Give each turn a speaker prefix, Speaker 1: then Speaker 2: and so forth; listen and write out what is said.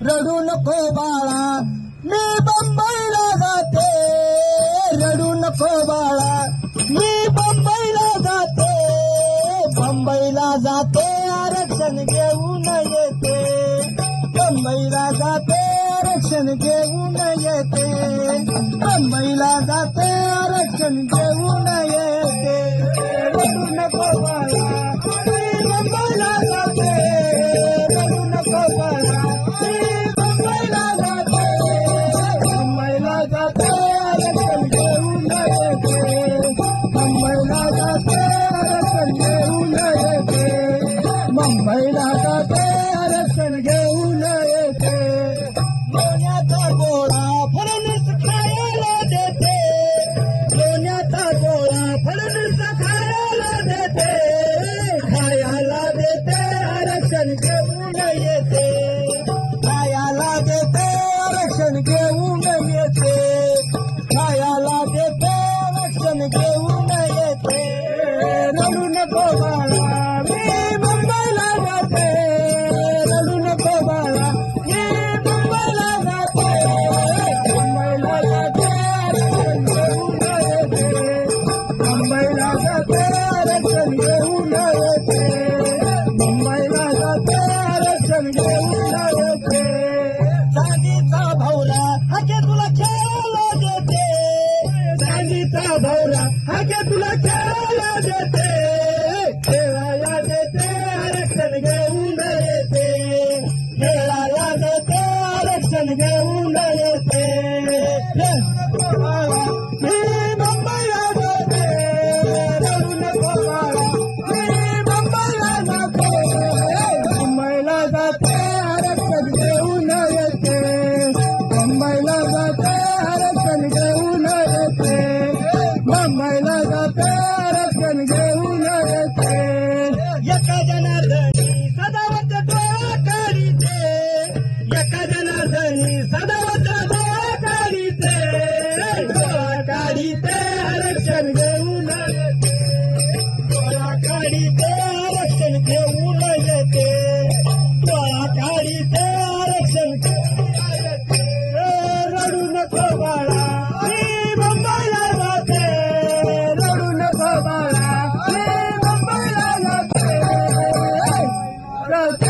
Speaker 1: रडू नको बाळा मी बंबईला जाते, रडू नको बाळा मी बंबईला जाते, बंबईला जाते आरक्षण घेऊन येते, बंबईला जाते आरक्षण घेऊन येते, बंबईला जाते आरक्षण घेऊन येते, रडू नको बाळा मी बंबईला जाते, रडू नको बाळा मुंबईला जाते आरक्षण घेऊन येते, लोण्याचा गोळा फडणवीस खायला देते, लोण्याचा गोळा फडणवीस खायला देते, खायला देते आरक्षण घेऊन येते, खायला देते आरक्षण घेऊन येते, खायला देते आरक्षण घेऊन येते, रडू नको बाळा मी मुंबईला जाते, रडू नको बाळा मी मुंबईला जाते, मुंबईला जाते आरक्षण घेऊन येते, मुंबईला जाते आरक्षण घेऊन येते, मुंबईला जाते आरक्षण घेऊन येते, चांदीचा भवरा हाके तुला खेळायला देते, चांदीचा भवरा हाके तुला खेळायला देते, खेळायला देते आरक्षण घेऊन येते, खेळायला देते आरक्षण घेऊन येते, मी मुंबईला जाते, रडू नको बाळा मी मुंबईला जाते, मुंबईला जाते आरक्षण घेऊन येते, मुंबईला जाते आरक्षण घेऊन येते, मुंबईला जाते आरक्षण घेऊन येते, एका जनार्दनी सदावत डोळा काढीते, एका जनार्दनी सदावत डोळा काढीते, डोळा काढीते आरक्षण घेऊन येते, डोळा काढीते आरक्षण घेऊन येते, डोळा काढीते आरक्षण घेऊन येते, रडू नको बाळा मी मुंबईला जाते, रडू नको बाळा मी मुंबईला जाते,